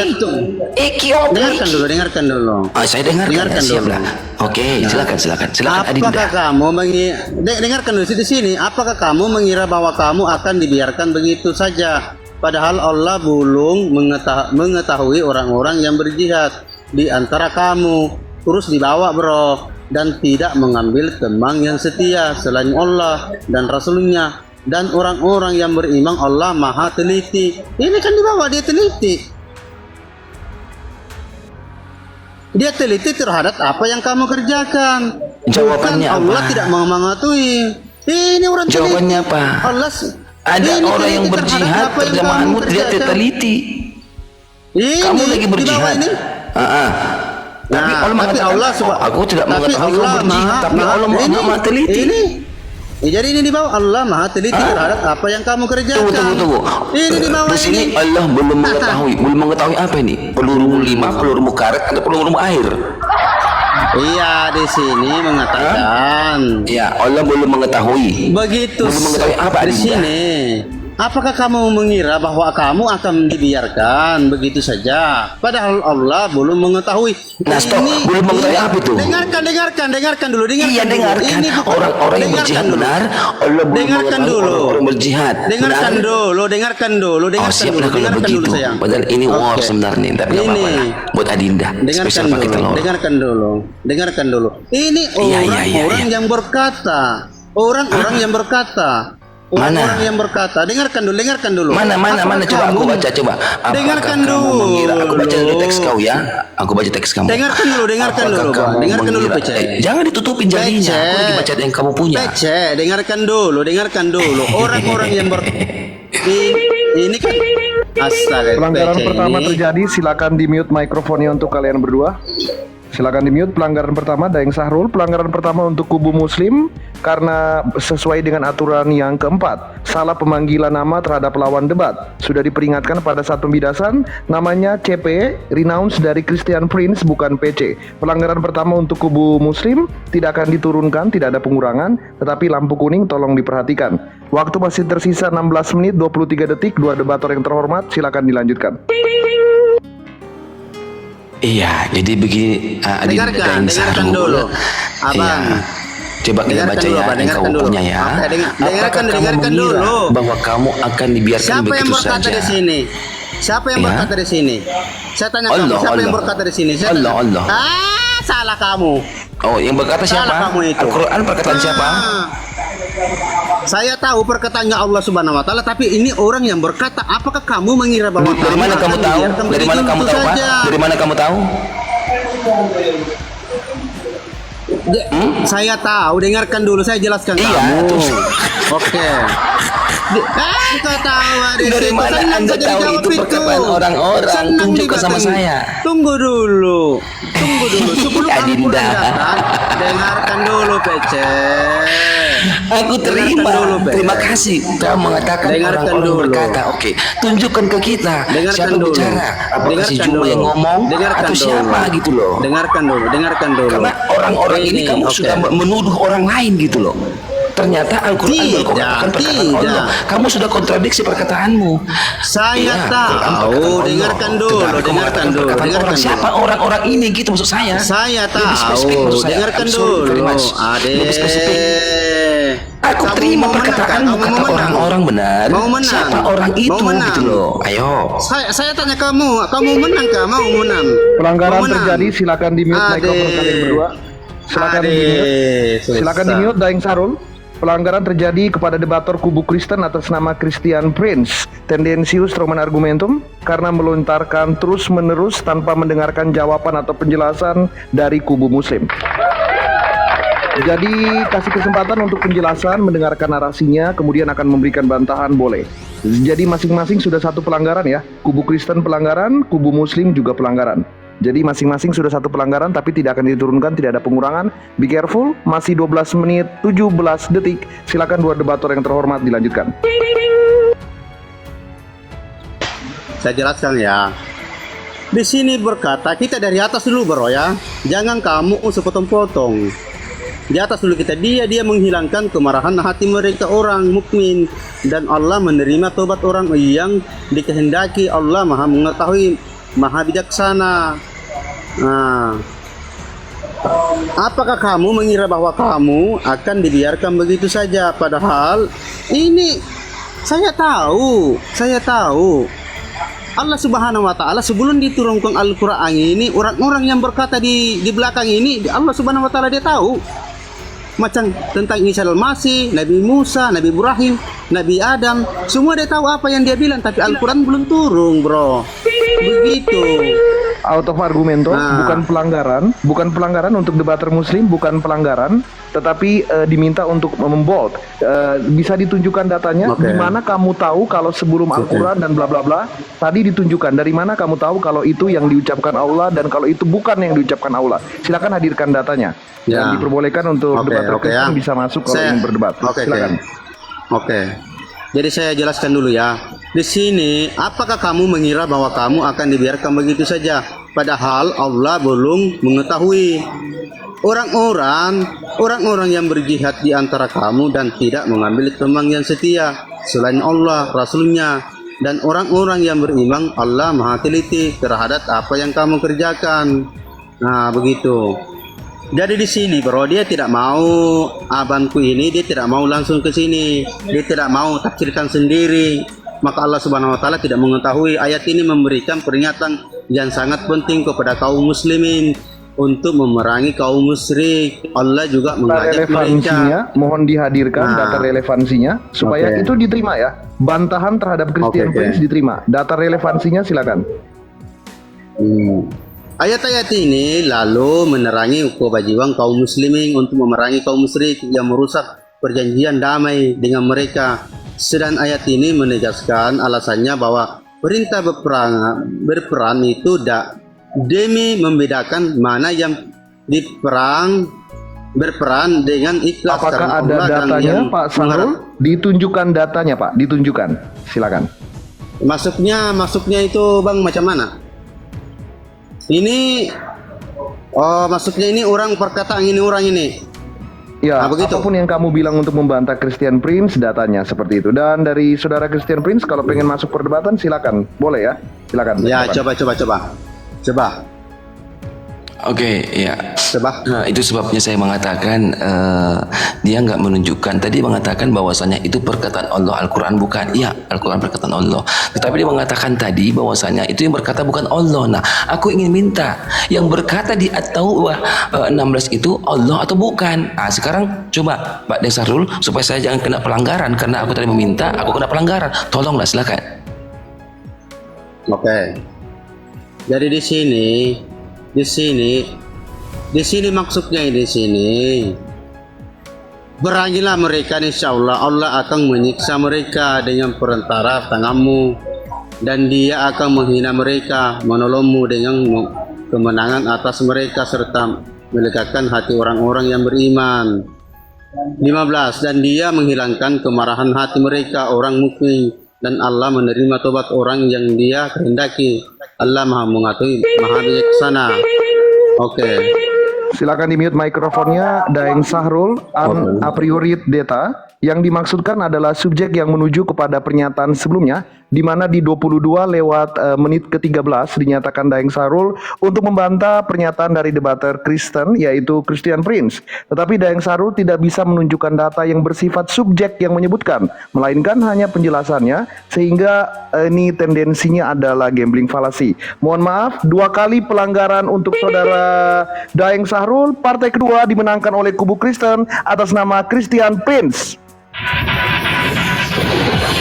Dengarkan dulu. Saya dengarkan siap lah. Oke, silakan Adinda. Apakah kamu dengarkan dulu di sini? Apakah kamu mengira bahwa kamu akan dibiarkan begitu saja? Padahal Allah belum mengetahui orang-orang yang berjihad di antara kamu. Terus dibawa bro, dan tidak mengambil teman yang setia selain Allah dan Rasulnya. Dan orang-orang yang beriman Allah Maha teliti. Ini kan dibawa, dia teliti. Dia teliti terhadap apa yang kamu kerjakan. Jawabannya bukan Allah apa? tidak mengetahui. Ini orang teliti. Jawabannya apa? Allah Ada ini orang yang teliti berjihad, terhadap apa yang terjemahanmu kamu tidak kerjakan. teliti. Ini, Kamu lagi di bawah berjihad. ini. Tapi Nah, Allah mengatakan, aku tidak mengetahui kamu berjihad, tapi Allah Maha teliti. Jadi ini di bawah Allah Maha teliti terhadap apa yang kamu kerjakan. Tunggu. Ini di bawah Di sini ini. Allah belum mengetahui apa ini? Pelurumu 5, pelurumu karet, atau pelurumu air? Iya, di sini mengatakan. Ya, Allah belum mengetahui. Begitu. Belum mengetahui apa, Di Adinda? sini. Apakah kamu mengira bahwa kamu akan dibiarkan begitu saja? Padahal Allah belum mengetahui. Nah, stop. Belum mengetahui apa itu? Dengarkan dulu. Iya, dengarkan. Ini bukan- Orang-orang yang berjihad benar, Allah belum Dengarkan mengetahui dulu. orang-orang berjihad. Dengarkan Benar? dulu. Oh, siap lah kalau Dengarkan begitu. dulu sayang. Padahal ini war Oke. sebenarnya, tapi nggak apa-apa Ini. lah. Buat Adinda, spesial pakai telur. Dengarkan dulu. Ini Iya, orang-orang iya. yang berkata. Orang-orang yang berkata. Orang-orang yang berkata. Dengarkan dulu. Mana? Apakah Coba aku kamu- baca coba. Apakah Dengarkan kamu dulu. mengira? Aku baca dulu teks kau ya. Aku baca teks kamu. Dengarkan dulu, Apakah Bang. kamu Dengarkan dulu, mengira- Pece. jangan ditutupin jadinya. Aku lagi baca yang kamu punya. Pece, dengarkan dulu. Orang-orang yang ini kan astaga. Pelanggaran Pece pertama ini. terjadi, silakan di mute mikrofonnya untuk kalian berdua. Silakan di mute. Pelanggaran pertama Daeng Sahrul. Pelanggaran pertama untuk kubu Muslim karena sesuai dengan aturan yang keempat, salah pemanggilan nama terhadap lawan debat. Sudah diperingatkan pada saat pembidasan, namanya CP, renounce dari Christian Prince bukan PC. Pelanggaran pertama untuk kubu Muslim tidak akan diturunkan, tidak ada pengurangan, tetapi lampu kuning tolong diperhatikan. Waktu masih tersisa 16 menit 23 detik. Dua debator yang terhormat, silakan dilanjutkan. Iya, jadi begini Adinda Dengarkan Daeng Sahrul. dulu. Abang. Iya. Coba kita Dengarkan baca dulu, ya Pak, yang dengarkan kamu dulu. punya ya. Oke, dengarkan Apakah kamu dengarkan mengira dulu. bahwa kamu akan dibiarkan Siapa yang begitu berkata saja? di sini? Siapa yang Ya. berkata di sini? Saya tanya kamu, Allah, siapa yang Allah. berkata di sini? Allah. Salah kamu. Oh, yang berkata siapa? Salah kamu itu. Al-Quran perkataan siapa? Saya tahu perkataannya Allah Subhanahu wa taala, tapi ini orang yang berkata, apakah kamu mengira bahwa Dari mana kamu akan tahu? dibiarkan Dari mana begitu kamu tahu, Pak? saja? Dari mana kamu tahu? Saya tahu, dengarkan dulu, saya jelaskan Iya, kamu. terus. Oke. Kau tahu ada Dari situ. mana Senang Anda saja tahu dijawab itu perkataan orang-orang? Senang Tunjukkan sama dibatang. saya. Tunggu dulu. Sebelum Adinda. Al-Quran datang, dengarkan dulu, Pece. Aku terima. Dengarkan dulu, Pe. Terima kasih. Kau mengatakan Dengarkan orang-orang dulu. berkata. Oke, tunjukkan ke kita Dengarkan siapa dulu. bicara. Apakah si Dengarkan Juma dulu. yang ngomong Dengarkan atau dulu. siapa gitu loh? Dengarkan dulu. Karena orang-orang ini kamu oke. sudah menuduh orang lain gitu loh. Ternyata Al-Quran Tidak, berkatakan perkataan tidak. Allah. Kamu sudah kontradiksi perkataanmu. Saya Iya, tahu. Quran perkataan Allah. Dengarkan dulu, Tetapi kamu dengarkan mengatakan dulu, perkataan dengarkan orang. dulu. Siapa orang-orang ini gitu maksud saya? Saya Lebih spesifik tahu. maksud saya. Dengarkan I'm sorry very dulu. much. Ade. Lebih spesifik. Aku Kamu terima mau menang, perkataanmu kamu kata mau menang? orang-orang benar. Mau menang? Siapa orang Mau itu menang? gitu loh. Ayo. Saya tanya kamu menang kah? Mau menang? Pelanggaran Mau menang? terjadi, silakan di mute Ade. mikrofon kalian berdua. Silakan di mute. Susah. Silakan di mute Daeng Sarul. Pelanggaran terjadi kepada debator kubu Kristen atas nama Christian Prince, tendensius Roman argumentum, karena melontarkan terus-menerus tanpa mendengarkan jawaban atau penjelasan dari kubu Muslim. Jadi kasih kesempatan untuk penjelasan, mendengarkan narasinya, kemudian akan memberikan bantahan boleh. Jadi masing-masing sudah satu pelanggaran ya. Kubu Kristen pelanggaran, kubu Muslim juga pelanggaran. Jadi masing-masing sudah satu pelanggaran tapi tidak akan diturunkan, tidak ada pengurangan. Be careful, masih 12 menit 17 detik. Silakan dua debator yang terhormat dilanjutkan. Saya jelaskan ya. Di sini berkata kita dari atas dulu bro ya. Jangan kamu sepotong-potong. Di atas dulu kita, dia menghilangkan kemarahan hati mereka orang mukmin, dan Allah menerima tobat orang yang dikehendaki. Allah Maha mengetahui, Maha bijaksana. Nah, apakah kamu mengira bahwa kamu akan dibiarkan begitu saja? Padahal ini saya tahu Allah Subhanahu wa taala sebelum diturunkan Al-Qur'an ini, orang-orang yang berkata di belakang ini, Allah Subhanahu wa taala dia tahu. Macam tentang Isa al-Masih, Nabi Musa, Nabi Ibrahim, Nabi Adam, semua dia tahu apa yang dia bilang, tapi Al-Qur'an belum turun, bro. Begitu. Out of argument, bukan pelanggaran untuk debater muslim, bukan pelanggaran, tetapi diminta untuk membold. Bisa ditunjukkan datanya, di mana kamu tahu kalau sebelum Al-Quran dan bla bla bla, tadi ditunjukkan dari mana kamu tahu kalau itu yang diucapkan Allah dan kalau itu bukan yang diucapkan Allah. Silakan hadirkan datanya. Dan diperbolehkan untuk debater Kristen bisa masuk kalau ingin berdebat. Silakan. Jadi saya jelaskan dulu ya. Di sini, apakah kamu mengira bahwa kamu akan dibiarkan begitu saja? Padahal Allah belum mengetahui. Orang-orang yang berjihad di antara kamu dan tidak mengambil teman yang setia selain Allah, Rasulnya, dan orang-orang yang beriman, Allah Maha teliti terhadap apa yang kamu kerjakan. Nah, begitu. Jadi di sini, bro, dia tidak mau abanku ini, dia tidak mau langsung ke sini, dia tidak mau tafsirkan sendiri. Maka Allah Subhanahu wa taala tidak mengetahui. Ayat ini memberikan peringatan yang sangat penting kepada kaum muslimin untuk memerangi kaum musyrik. Allah juga mengajak mereka. Mohon dihadirkan data relevansinya supaya itu diterima ya. Bantahan terhadap Christian Prince diterima. Data relevansinya silakan. Ayat-ayat ini lalu menerangi kewajiban kaum muslimin untuk memerangi kaum musyrik yang merusak perjanjian damai dengan mereka. Sedang ayat ini menegaskan alasannya bahwa perintah berperang itu demi membedakan mana yang berperang dengan ikhlas. Apakah ada datanya Pak Sahrul? Ditunjukkan datanya Pak, ditunjukkan. Silakan. Masuknya itu Bang macam mana? Ini maksudnya ini orang perkataan ini orang ini. Ya, apapun yang kamu bilang untuk membantah Christian Prince, datanya seperti itu. Dan dari saudara Christian Prince, kalau pengen masuk perdebatan, silakan, boleh ya, silakan. Ya, coba. Oke, ya. Coba. Nah, itu sebabnya saya mengatakan dia nggak menunjukkan. Tadi mengatakan bahwasanya itu perkataan Allah, Al-Quran bukan. Iya, Al-Quran perkataan Allah. Tetapi dia mengatakan tadi bahwasanya itu yang berkata bukan Allah. Nah, aku ingin minta yang berkata di At-Taubah 16 itu Allah atau bukan. Nah, sekarang coba Pak Desarul supaya saya jangan kena pelanggaran karena aku tadi meminta, aku kena pelanggaran. Tolonglah, silakan. Oke. Jadi di sini maksudnya di sini berangilah mereka, insya Allah akan menyiksa mereka dengan perantara tanganmu, dan dia akan menghina mereka, menolongmu dengan kemenangan atas mereka serta melegakan hati orang-orang yang beriman. 15. Dan dia menghilangkan kemarahan hati mereka orang mukmin, dan Allah menerima tobat orang yang dia kehendaki. Allah Maha mengetahui, Maha bijaksana. Oke. Silakan di-mute mikrofonnya Daeng Sahrul a priori data. Yang dimaksudkan adalah subjek yang menuju kepada pernyataan sebelumnya, di mana di 22 lewat menit ke-13 dinyatakan Daeng Sahrul untuk membantah pernyataan dari debater Kristen, yaitu Christian Prince. Tetapi Daeng Sahrul tidak bisa menunjukkan data yang bersifat subjek yang menyebutkan, melainkan hanya penjelasannya, sehingga ini tendensinya adalah gambling fallacy. Mohon maaf, 2 kali pelanggaran untuk saudara Daeng Sahrul. Partai kedua dimenangkan oleh kubu Kristen atas nama Christian Prince.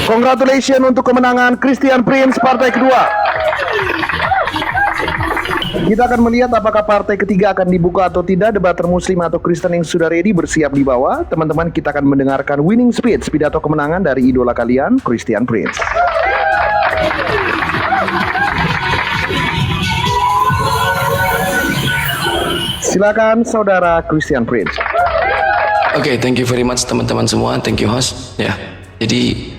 Congratulations untuk kemenangan Christian Prince, partai kedua. Kita akan melihat apakah partai ketiga akan dibuka atau tidak. Debater muslim atau Kristen yang sudah ready bersiap di bawah. Teman-teman, kita akan mendengarkan winning speech, pidato kemenangan dari idola kalian, Christian Prince. Silakan saudara Christian Prince. Oke, thank you very much teman-teman semua, thank you host. Ya, jadi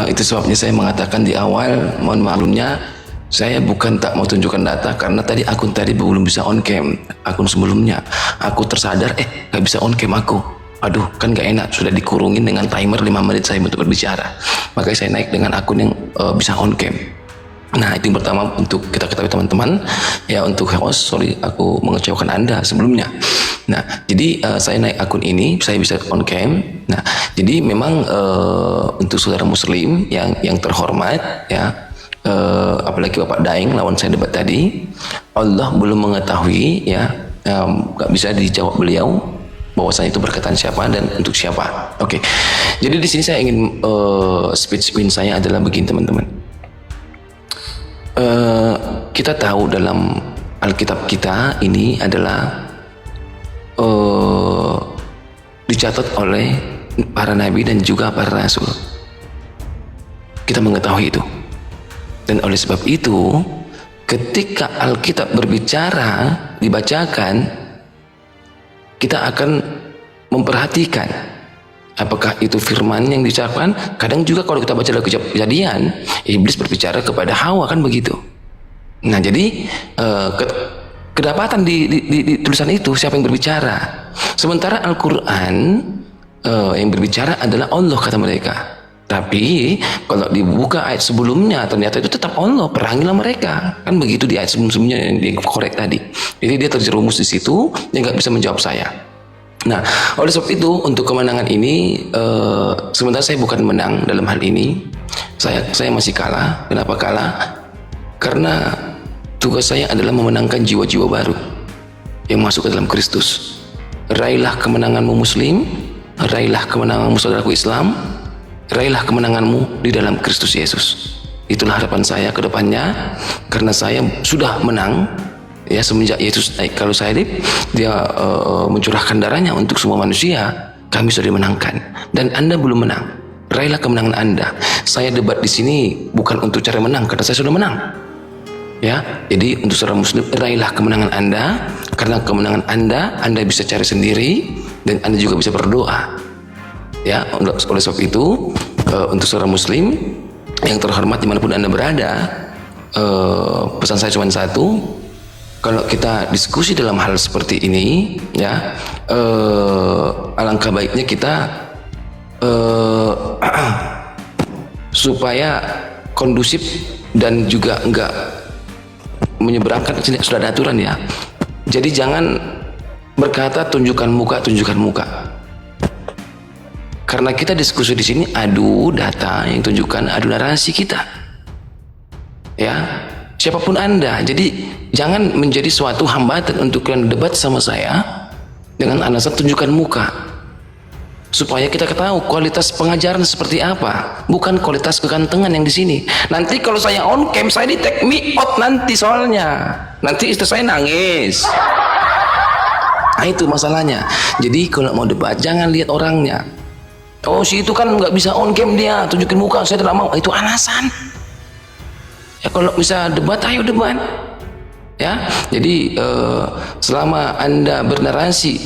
itu sebabnya saya mengatakan di awal, mohon maklumnya, Saya bukan tak mau tunjukkan data karena tadi akun tadi belum bisa on cam. Akun sebelumnya aku tersadar nggak bisa on cam aku. Aduh, kan gak enak, sudah dikurungin dengan timer 5 menit saya untuk berbicara. Makanya saya naik dengan akun yang bisa on cam. Nah, itu yang pertama untuk kita ketahui teman-teman. Ya, untuk host, sorry aku mengecewakan Anda sebelumnya. Nah, jadi saya naik akun ini, saya bisa on cam. Nah, jadi memang untuk saudara muslim yang terhormat ya, apalagi Bapak Daeng lawan saya debat tadi, Allah belum mengetahui ya, gak bisa dijawab beliau bahwasanya itu berkaitan siapa dan untuk siapa. Oke. Jadi di sini saya ingin speech win saya adalah begini teman-teman. Kita tahu dalam Alkitab kita ini adalah dicatat oleh para nabi dan juga para rasul. Kita mengetahui itu. Dan oleh sebab itu, ketika Alkitab berbicara, dibacakan, kita akan memperhatikan apakah itu firman yang diucapkan. Kadang juga kalau kita baca dalam Kejadian, iblis berbicara kepada Hawa, kan begitu. Nah, jadi kedapatan di tulisan itu siapa yang berbicara. Sementara Al-Quran yang berbicara adalah Allah, kata mereka. Tapi kalau dibuka ayat sebelumnya, ternyata itu tetap Allah, perangilah mereka, kan begitu di ayat sebelumnya yang dikorek tadi. Jadi dia terjerumus di situ, dia nggak bisa menjawab saya. Nah, oleh sebab itu untuk kemenangan ini, sementara saya bukan menang dalam hal ini, saya masih kalah. Kenapa kalah? Karena tugas saya adalah memenangkan jiwa-jiwa baru yang masuk ke dalam Kristus. Raihlah kemenanganmu Muslim, raihlah kemenanganmu saudaraku Islam, raihlah kemenanganmu di dalam Kristus Yesus. Itulah harapan saya ke depannya, karena saya sudah menang ya semenjak Yesus naik kalau salib, dia mencurahkan darahnya untuk semua manusia. Kami sudah dimenangkan dan Anda belum menang. Raihlah kemenangan Anda. Saya debat di sini bukan untuk cari menang, karena saya sudah menang. Ya, jadi untuk saudara muslim, raihlah kemenangan Anda, karena kemenangan Anda bisa cari sendiri dan Anda juga bisa berdoa. Ya, oleh sebab itu untuk saudara muslim yang terhormat dimanapun Anda berada, pesan saya cuma satu: kalau kita diskusi dalam hal seperti ini, ya, alangkah baiknya kita supaya kondusif dan juga enggak menyeberangkan. Sudah ada aturan ya. Jadi jangan berkata tunjukkan muka. Karena kita diskusi di sini adu data yang tunjukkan, adu narasi kita. Ya, siapapun Anda. Jadi jangan menjadi suatu hambatan untuk kalian debat sama saya dengan alasan tunjukkan muka. Supaya kita ketahui kualitas pengajaran seperti apa, bukan kualitas kegantengan yang di sini. Nanti kalau saya on cam, saya di take me out nanti soalnya. Nanti istri saya nangis. Nah, itu masalahnya. Jadi kalau mau debat jangan lihat orangnya. Oh, si itu kan nggak bisa on cam, dia tunjukin muka, saya tidak mau. Itu alasan. Ya, kalau bisa debat, ayo debat. Ya, jadi selama Anda bernarasi,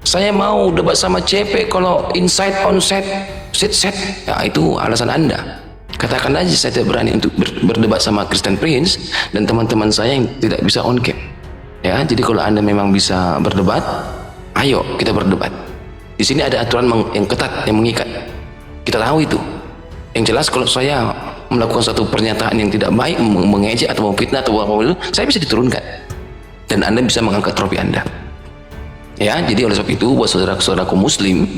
saya mau debat sama CP kalau inside on set, set, ya itu alasan Anda. Katakan aja saya tidak berani untuk berdebat sama Christian Prince dan teman-teman saya yang tidak bisa on cam. Ya, jadi kalau Anda memang bisa berdebat, ayo kita berdebat. Di sini ada aturan yang ketat, yang mengikat. Kita tahu itu. Yang jelas kalau saya melakukan satu pernyataan yang tidak baik, mengejek atau memfitnah atau apa itu, saya bisa diturunkan. Dan Anda bisa mengangkat trofi Anda. Ya, jadi oleh sebab itu buat saudara-saudaraku muslim,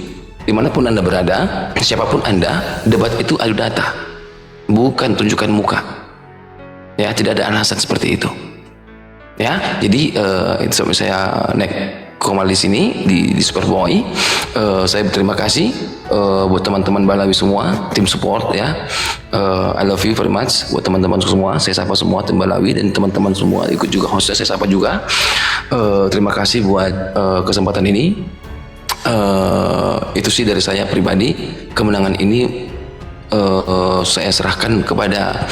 dimanapun Anda berada, siapapun Anda, debat itu adu data, bukan tunjukkan muka. Ya, tidak ada alasan seperti itu. Ya, jadi itu sampai saya naik komal di sini di Superboy. Saya berterima kasih buat teman-teman Balawi semua, tim support ya. I love you very much buat teman-teman semua. Saya sapa semua tim Balawi dan teman-teman semua ikut juga hostnya, saya sapa juga. Terima kasih buat kesempatan ini. Itu sih dari saya pribadi. Kemenangan ini saya serahkan kepada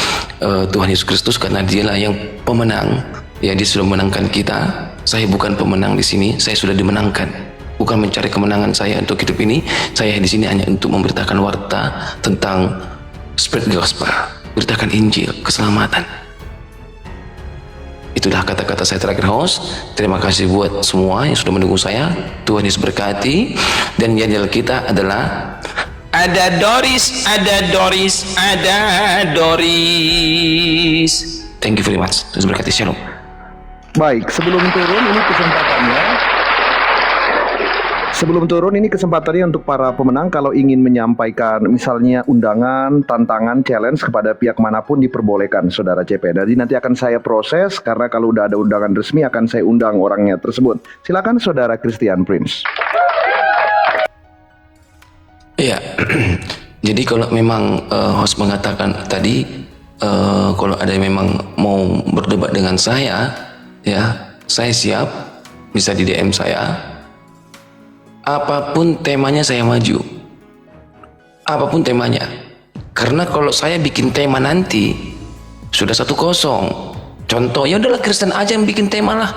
Tuhan Yesus Kristus, karena Dialah yang pemenang. Ya, Dia sudah memenangkan kita. Saya bukan pemenang di sini, saya sudah dimenangkan. Bukan mencari kemenangan saya untuk hidup ini. Saya di sini hanya untuk memberitakan warta tentang spread gospel, beritakan Injil, keselamatan. Itulah kata-kata saya terakhir, host. Terima kasih buat semua yang sudah mendukung saya. Tuhan Yesus berkati. Dan yel kita adalah ada Doris, ada Doris, ada Doris. Thank you very much. Tuhan berkati. Shalom. Baik, sebelum turun ini kesempatannya. Sebelum turun ini kesempatannya untuk para pemenang kalau ingin menyampaikan misalnya undangan, tantangan, challenge kepada pihak manapun diperbolehkan Saudara CP. Jadi nanti akan saya proses karena kalau udah ada undangan resmi akan saya undang orangnya tersebut. Silakan Saudara Christian Prince. Iya. Jadi kalau memang host mengatakan tadi kalau ada yang memang mau berdebat dengan saya, ya saya siap, bisa di DM saya. Apapun temanya saya maju. Apapun temanya. Karena kalau saya bikin tema nanti sudah 1-0. Contoh, ya udahlah Kristen aja yang bikin tema lah.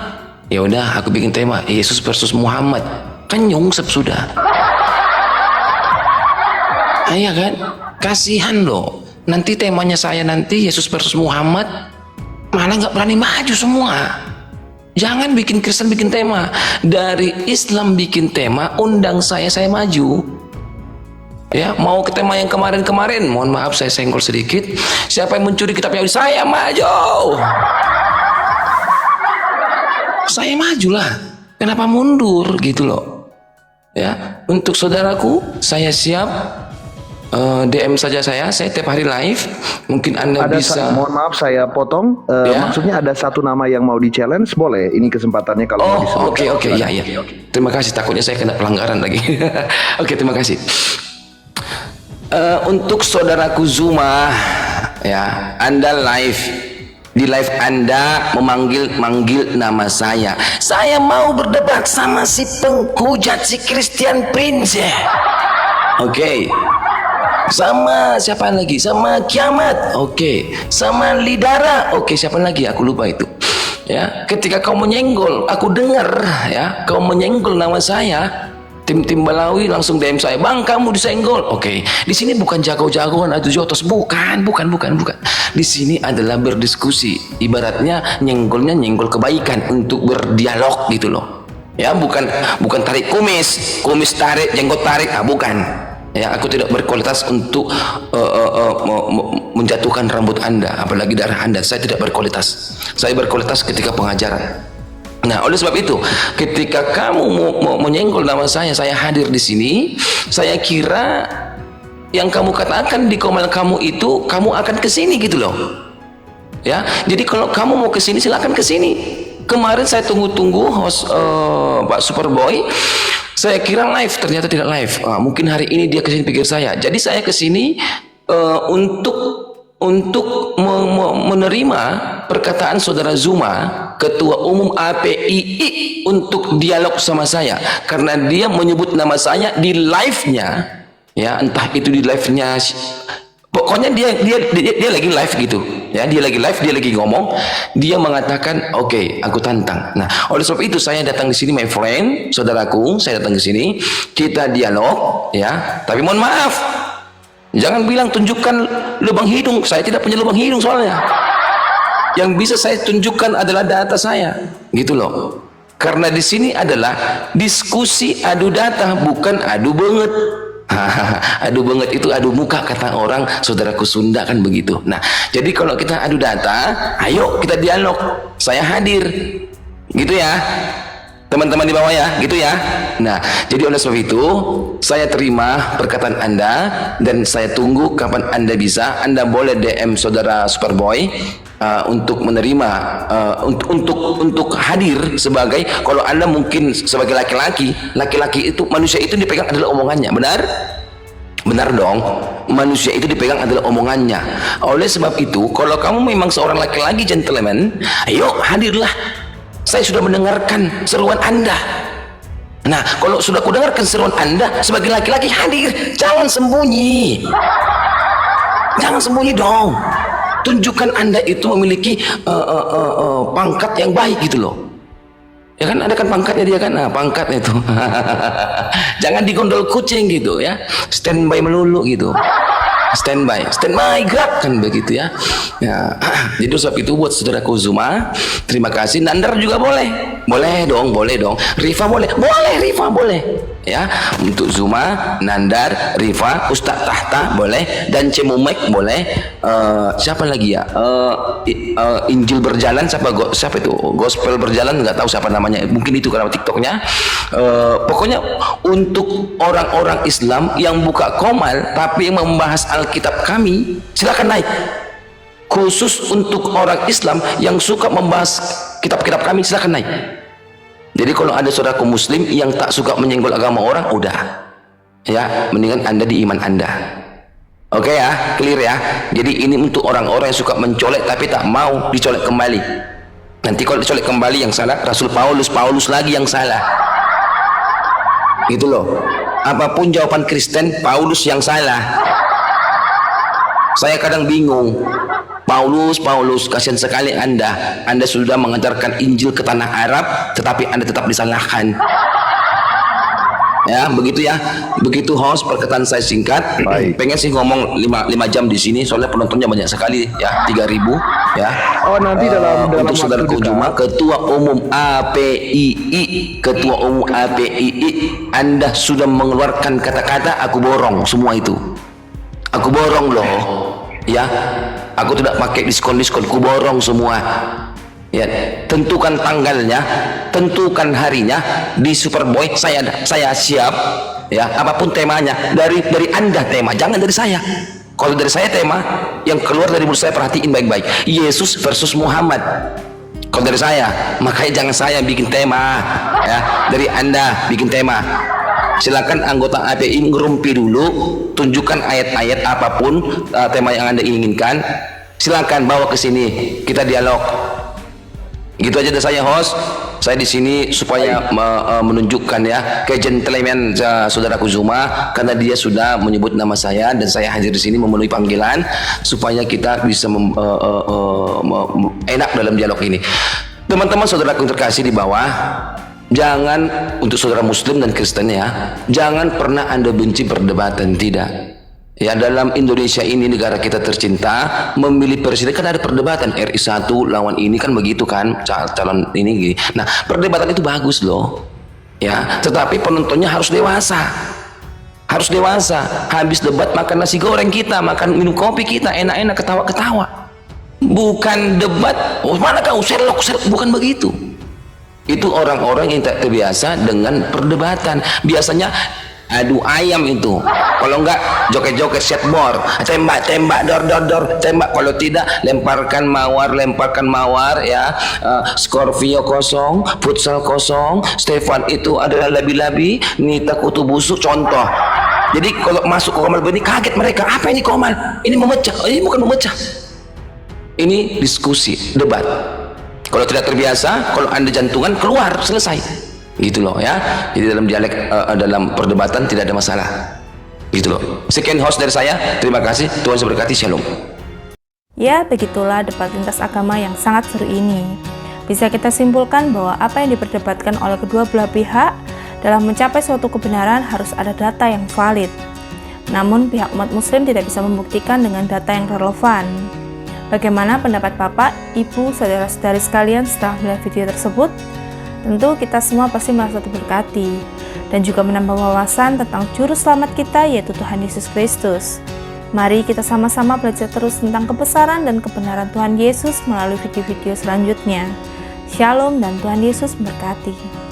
Ya udah, aku bikin tema Yesus versus Muhammad. Kan nyungsep sudah. Iya kan? Kasihan loh. Nanti temanya saya nanti Yesus versus Muhammad, malah nggak berani maju semua. Jangan bikin Kristen bikin tema. Dari Islam bikin tema, undang saya maju. Ya, mau ke tema yang kemarin-kemarin, mohon maaf saya senggol sedikit. Siapa yang mencuri kitab Yahudi, saya maju. Saya majulah. Kenapa mundur gitu loh. Ya, untuk saudaraku, saya siap. DM saja saya tiap hari live. Mungkin Anda bisa. Mohon maaf saya potong. Ya? Maksudnya ada satu nama yang mau di challenge, boleh? Ini kesempatannya kalau mau disebut. Oke, ya. Terima kasih. Takutnya saya kena pelanggaran lagi. Oke, terima kasih. Untuk saudaraku Zuma, ya, Anda live. Di live Anda memanggil nama saya. Saya mau berdebat sama si penghujat si Christian Prince. Oke. Sama siapa lagi? Sama Kiamat. Oke. Sama Lidara. Oke, siapa lagi? Aku lupa itu. Ya, ketika kau menyenggol, aku dengar ya, kau menyenggol nama saya. Tim Balawi langsung DM saya, "Bang, kamu disenggol." Oke. Di sini bukan jago-jagoan atau jotos, bukan. Di sini adalah berdiskusi. Ibaratnya nyenggol kebaikan untuk berdialog gitu loh. Ya, bukan tarik kumis tarik, jenggot tarik, bukan. Ya, aku tidak berkualitas untuk menjatuhkan rambut Anda, apalagi darah Anda. Saya tidak berkualitas. Saya berkualitas ketika pengajaran. Nah, oleh sebab itu, ketika kamu mau menyenggol nama saya hadir di sini. Saya kira yang kamu katakan di komen kamu itu, kamu akan ke sini gitu loh. Ya, jadi kalau kamu mau ke sini, silakan ke sini. Kemarin saya tunggu-tunggu host Pak Superboy. Saya kira live, ternyata tidak live. Mungkin hari ini dia kesini pikir saya. Jadi saya kesini untuk menerima perkataan saudara Zuma, Ketua Umum APII, untuk dialog sama saya. Karena dia menyebut nama saya di live-nya. Ya, entah itu di live-nya. Pokoknya dia lagi live gitu. Ya, dia lagi live, dia lagi ngomong, dia mengatakan, "Oke, aku tantang." Nah, oleh sebab itu saya datang di sini, my friend, saudaraku, saya datang ke sini, kita dialog, ya. Tapi mohon maaf, jangan bilang tunjukkan lubang hidung, saya tidak punya lubang hidung soalnya. Yang bisa saya tunjukkan adalah data saya, gitu loh. Karena di sini adalah diskusi adu data, bukan adu banget. Adu banget itu adu muka, kata orang saudaraku Sunda kan begitu. Nah, jadi kalau kita adu data, ayo kita dialog. Saya hadir, gitu ya, teman-teman di bawah ya, gitu ya. Nah, jadi oleh sebab itu saya terima perkataan Anda dan saya tunggu kapan Anda bisa. Anda boleh DM saudara Superboy untuk menerima untuk hadir sebagai, kalau Anda mungkin sebagai laki-laki itu, manusia itu dipegang adalah omongannya, benar dong, manusia itu dipegang adalah omongannya. Oleh sebab itu, kalau kamu memang seorang laki-laki gentleman, ayo hadirlah. Saya sudah mendengarkan seruan Anda. Nah, kalau sudah kudengarkan seruan Anda sebagai laki-laki, hadir, jangan sembunyi dong. Tunjukkan Anda itu memiliki pangkat yang baik gitu loh. Ya kan, ada kan pangkatnya dia kan, pangkatnya itu. Jangan digondol kucing gitu ya, standby melulu gitu. standby, gerak kan begitu ya. Ya, jadi sebab itu buat saudaraku Zuma, terima kasih. Nandar juga boleh dong. Rifa boleh, Rifa boleh. Ya, untuk Zuma, Nandar, Rifa, Ustaz Tahta boleh, dan Cemumek boleh. Siapa lagi ya? Injil berjalan, siapa itu? Gospel berjalan, nggak tahu siapa namanya. Mungkin itu karena TikToknya. Pokoknya untuk orang-orang Islam yang buka komal tapi yang membahas Alkitab kami, silakan naik. Khusus untuk orang Islam yang suka membahas kitab-kitab kami, silakan naik. Jadi kalau ada saudaraku muslim yang tak suka menyenggol agama orang, udah ya, mendingan Anda di iman Anda. Oke ya, clear ya. Jadi ini untuk orang-orang yang suka mencolek tapi tak mau dicolek kembali. Nanti kalau dicolek kembali yang salah Rasul Paulus lagi yang salah. Gitu loh. Apapun jawaban Kristen, Paulus yang salah. Saya kadang bingung. Paulus, kasihan sekali Anda sudah mengajarkan Injil ke tanah Arab, tetapi Anda tetap disalahkan. Ya, begitu ya. Begitu host, perkataan saya singkat. Baik. Pengen sih ngomong 5 jam di sini, soalnya penontonnya banyak sekali ya, 3.000 ya. Oh, nanti dalam untuk waktu saudaraku dekat. Juma, Ketua Umum APII, Anda sudah mengeluarkan kata-kata aku borong semua itu. Aku borong loh. Ya, aku tidak pakai diskon, ku borong semua. Ya, tentukan tanggalnya, tentukan harinya di Superboy. Saya siap. Ya, apapun temanya, dari Anda tema, jangan dari saya. Kalau dari saya tema, yang keluar dari mulut saya perhatiin baik-baik. Yesus versus Muhammad. Kalau dari saya, makanya jangan saya bikin tema. Ya, dari Anda bikin tema. Silakan anggota API ngerumpi dulu, tunjukkan ayat-ayat apapun tema yang Anda inginkan. Silakan bawa ke sini, kita dialog. Gitu aja dari saya host. Saya di sini supaya menunjukkan ya kegentleman saudaraku Zuma, karena dia sudah menyebut nama saya dan saya hadir di sini memenuhi panggilan supaya kita bisa enak dalam dialog ini. Teman-teman saudaraku yang terkasih di bawah, jangan, untuk saudara muslim dan Kristen ya, jangan pernah Anda benci perdebatan, tidak. Ya, dalam Indonesia ini, negara kita tercinta, memilih presiden kan ada perdebatan, RI 1 lawan ini kan begitu kan, calon ini gini. Nah, perdebatan itu bagus loh. Ya, tetapi penontonnya harus dewasa. Harus dewasa. Habis debat makan nasi goreng kita, minum kopi kita, enak-enak ketawa-ketawa. Bukan debat, oh mana kau Sherlock, bukan begitu. Itu orang-orang yang tak terbiasa dengan perdebatan. Biasanya adu ayam itu. Kalau enggak joget-joget setbor, tembak, dor, tembak. Kalau tidak lemparkan mawar ya. Scorpio 0, futsal 0, Stefan itu adalah labi-labi, Nita kutu busuk, contoh. Jadi kalau masuk ke komal begini kaget mereka, apa ini komal? Ini memecah, ini bukan memecah. Ini diskusi, debat. Kalau tidak terbiasa, kalau Anda jantungan, keluar, selesai. Gitu loh ya. Jadi dalam dalam perdebatan tidak ada masalah. Gitu loh. Sekian host dari saya. Terima kasih. Tuhan memberkati. Shalom. Ya, begitulah debat lintas agama yang sangat seru ini. Bisa kita simpulkan bahwa apa yang diperdebatkan oleh kedua belah pihak dalam mencapai suatu kebenaran harus ada data yang valid. Namun pihak umat muslim tidak bisa membuktikan dengan data yang relevan. Bagaimana pendapat Bapak, Ibu, saudara-saudari sekalian setelah melihat video tersebut? Tentu kita semua pasti merasa terberkati dan juga menambah wawasan tentang juru selamat kita, yaitu Tuhan Yesus Kristus. Mari kita sama-sama belajar terus tentang kebesaran dan kebenaran Tuhan Yesus melalui video-video selanjutnya. Shalom dan Tuhan Yesus memberkati.